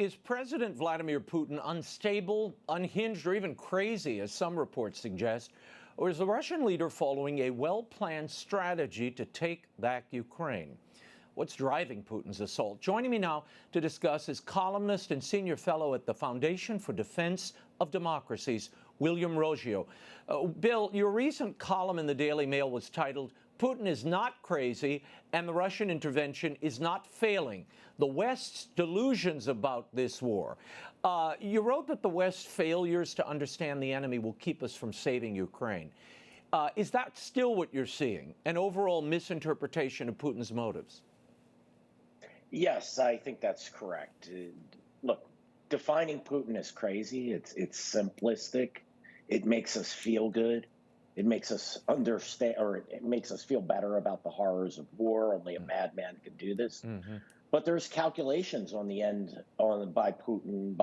Is President Vladimir Putin unstable, unhinged, or even crazy, as some reports suggest? Or is the Russian leader following a well-planned strategy to take back Ukraine? What's driving Putin's assault? Joining me now to discuss is columnist and senior fellow at the Foundation for Defense of Democracies, William Roggio. Bill, your recent column in the Daily Mail was titled, "Putin is not crazy and the Russian intervention is not failing. The West's delusions about this war." You wrote that the West's failures to understand the enemy will keep us from saving Ukraine. Is that still what you're seeing, an overall misinterpretation of Putin's motives? Yes, I think that's correct. Look, defining Putin as crazy, it's simplistic. It makes us feel good. It makes us understand, or it makes us feel better about the horrors of war. Only a madman can do this. Mm-hmm. But there's calculations on the end by Putin,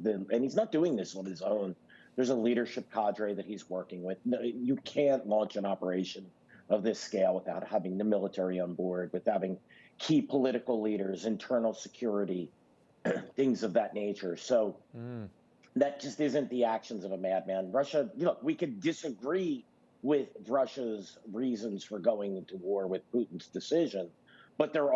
and he's not doing this on his own. There's a leadership cadre that he's working with. No, you can't launch an operation of this scale without having the military on board, with having key political leaders, internal security, things of that nature. So that just isn't the actions of a madman. Russia, we could disagree with Russia's reasons for going into war with Putin's decision, but there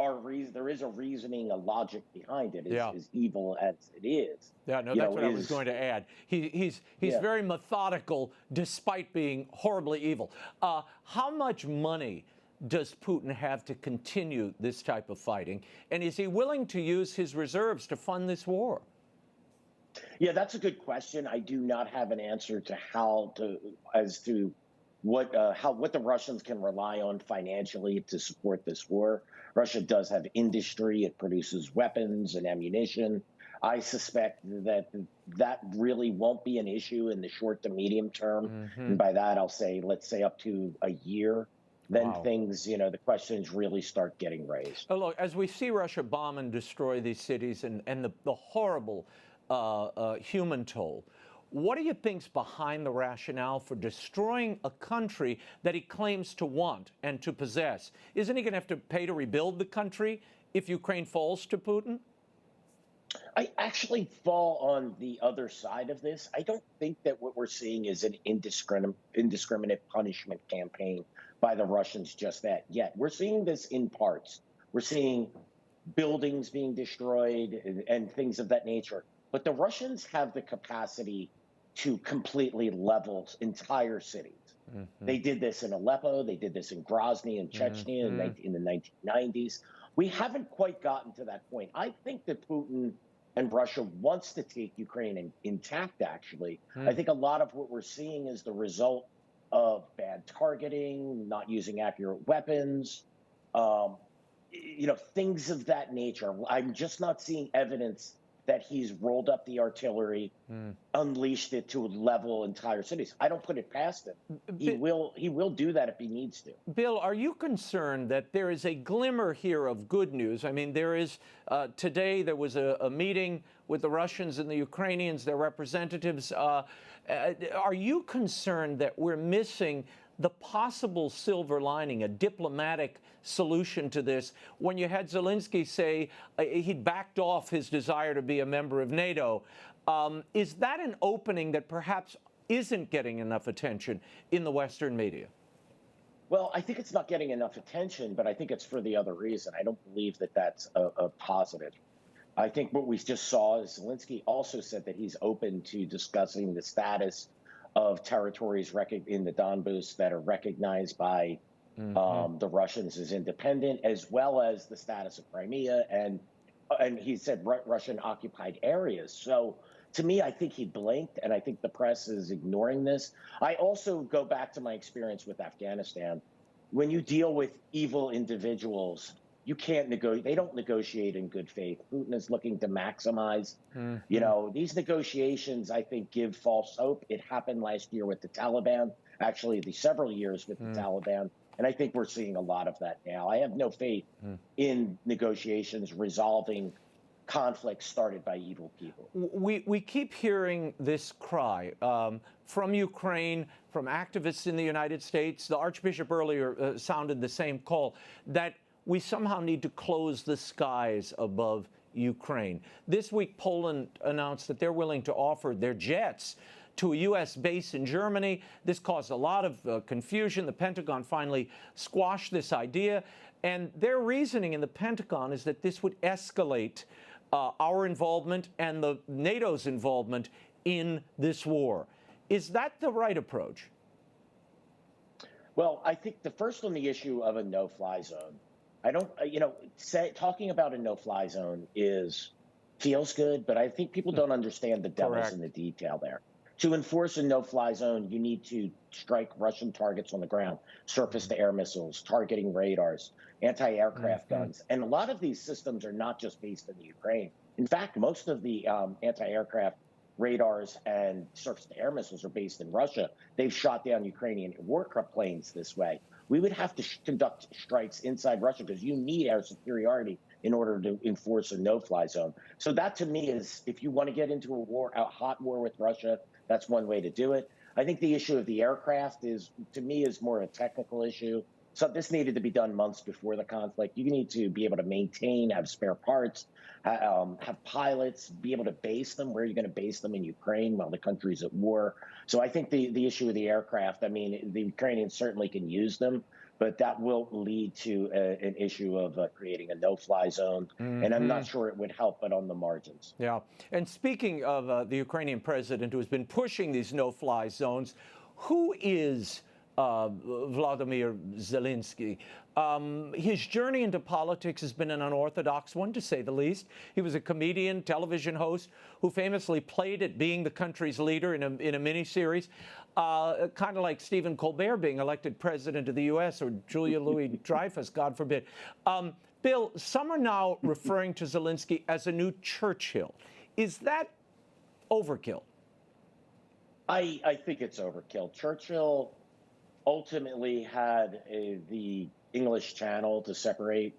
is a reasoning, a logic behind it, as evil as it is. Yeah, no, that's what I was going to add. He's very methodical despite being horribly evil. How much money does Putin have to continue this type of fighting? And is he willing to use his reserves to fund this war? Yeah, that's a good question. I do not have an answer as to what the Russians can rely on financially to support this war. Russia does have industry. It produces weapons and ammunition. I suspect that really won't be an issue in the short to medium term. Mm-hmm. And by that, let's say up to a year. Then things, the questions really start getting raised. Oh, look, as we see Russia bomb and destroy these cities and the horrible human toll, what do you think's behind the rationale for destroying a country that he claims to want and to possess? Isn't he going to have to pay to rebuild the country if Ukraine falls to Putin? I actually fall on the other side of this. I don't think that what we're seeing is an indiscriminate punishment campaign by the Russians just yet. We're seeing this in parts. We're seeing buildings being destroyed and things of that nature. But the Russians have the capacity to completely level entire cities. Mm-hmm. They did this in Aleppo. They did this in Grozny and Chechnya in the 1990s. We haven't quite gotten to that point. I think that Putin and Russia wants to take Ukraine intact, actually. I think a lot of what we're seeing is the result of bad targeting, not using accurate weapons, things of that nature. I'm just not seeing evidence that he's rolled up the artillery, unleashed it to level entire cities. I don't put it past him. He will do that if he needs to. Bill, are you concerned that there is a glimmer here of good news? I mean, there is today there was a meeting with the Russians and the Ukrainians, their representatives. Are you concerned that we're missing the possible silver lining, a diplomatic solution to this, when you had Zelensky say he'd backed off his desire to be a member of NATO? Is that an opening that perhaps isn't getting enough attention in the Western media? Well, I think it's not getting enough attention, but I think it's for the other reason. I don't believe that that's a positive. I think what we just saw is Zelensky also said that he's open to discussing the status of territories in the Donbass that are recognized by the Russians as independent, as well as the status of Crimea and he said Russian occupied areas. So to me, I think he blinked, and I think the press is ignoring this. I also go back to my experience with Afghanistan. When you deal with evil individuals, you can't negotiate. They don't negotiate in good faith. Putin is looking to maximize. These negotiations, I think, give false hope. It happened last year with the Taliban, actually several years with the Taliban. And I think we're seeing a lot of that now. I have no faith in negotiations resolving conflicts started by evil people. We keep hearing this cry from Ukraine, from activists in the United States. The Archbishop earlier sounded the same call, that we somehow need to close the skies above Ukraine. This week, Poland announced that they're willing to offer their jets to a U.S. base in Germany. This caused a lot of confusion. The Pentagon finally squashed this idea. And their reasoning in the Pentagon is that this would escalate our involvement and the NATO's involvement in this war. Is that the right approach? Well, I think the first on the issue of a no-fly zone, I don't, talking about a no-fly zone feels good, but I think people don't understand the devil's in the detail there. To enforce a no-fly zone, you need to strike Russian targets on the ground, surface-to-air missiles, targeting radars, anti-aircraft guns. And a lot of these systems are not just based in the Ukraine. In fact, most of the anti-aircraft radars and surface-to-air missiles are based in Russia. They've shot down Ukrainian warplanes this way. We would have to conduct strikes inside Russia because you need air superiority in order to enforce a no-fly zone. So that, to me, is if you want to get into a hot war with Russia, that's one way to do it. I think the issue of the aircraft is more a technical issue. So this needed to be done months before the conflict. You need to be able to maintain, have spare parts, have pilots, be able to base them. Where are you going to base them in Ukraine while the country's at war? So I think the issue of the aircraft, I mean, the Ukrainians certainly can use them, but that will lead to an issue of creating a no-fly zone. And I'm not sure it would help, but on the margins. Yeah. And speaking of the Ukrainian president who has been pushing these no-fly zones, who is Vladimir Zelensky? His journey into politics has been an unorthodox one, to say the least. He was a comedian, television host, who famously played at being the country's leader in a miniseries, kind of like Stephen Colbert being elected president of the U.S. or Julia Louis-Dreyfus, God forbid. Bill, some are now referring to Zelensky as a new Churchill. Is that overkill? I think it's overkill. Churchill ultimately had the English Channel to separate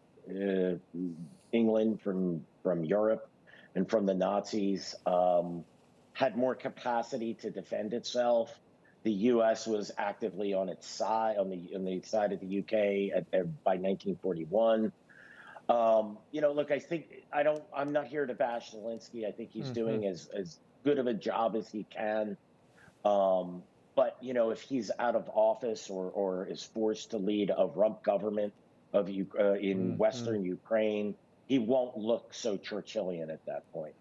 England from Europe and from the Nazis, had more capacity to defend itself. The U.S. was actively on its side, on the side of the UK by 1941. Look, I think I'm not here to bash Zelensky. I think he's doing as good of a job as he can. But, if he's out of office or is forced to lead a rump government in Western Ukraine, he won't look so Churchillian at that point.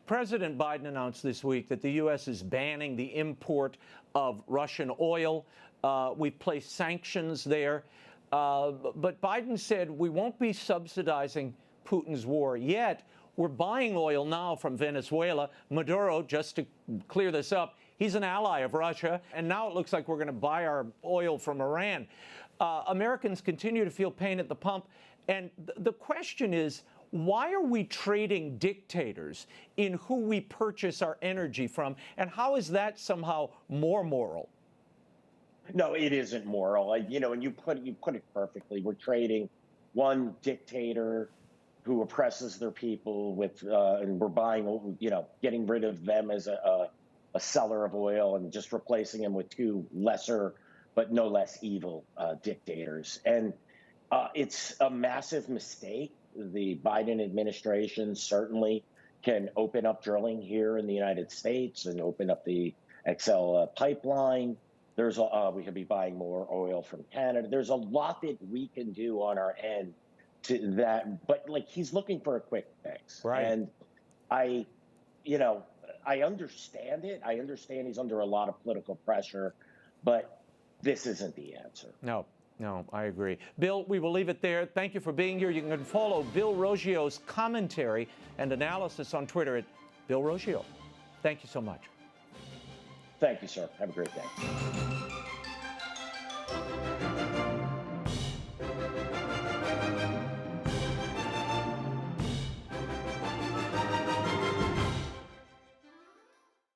President Biden announced this week that the U.S. is banning the import of Russian oil. We've placed sanctions there. But Biden said we won't be subsidizing Putin's war yet. We're buying oil now from Venezuela. Maduro, just to clear this up, he's an ally of Russia, and now it looks like we're going to buy our oil from Iran. Americans continue to feel pain at the pump, and the question is, why are we trading dictators in who we purchase our energy from, and how is that somehow more moral? No, it isn't moral. And you put it perfectly. We're trading one dictator who oppresses their people and we're buying, getting rid of them as a seller of oil and just replacing him with two lesser but no less evil dictators. And it's a massive mistake. The Biden administration certainly can open up drilling here in the United States and open up the XL pipeline. We could be buying more oil from Canada. There's a lot that we can do on our end to that, but he's looking for a quick fix. Right. And I understand it. I understand he's under a lot of political pressure, but this isn't the answer. No, I agree. Bill, we will leave it there. Thank you for being here. You can follow Bill Roggio's commentary and analysis on Twitter at Bill Roggio. Thank you so much. Thank you, sir. Have a great day.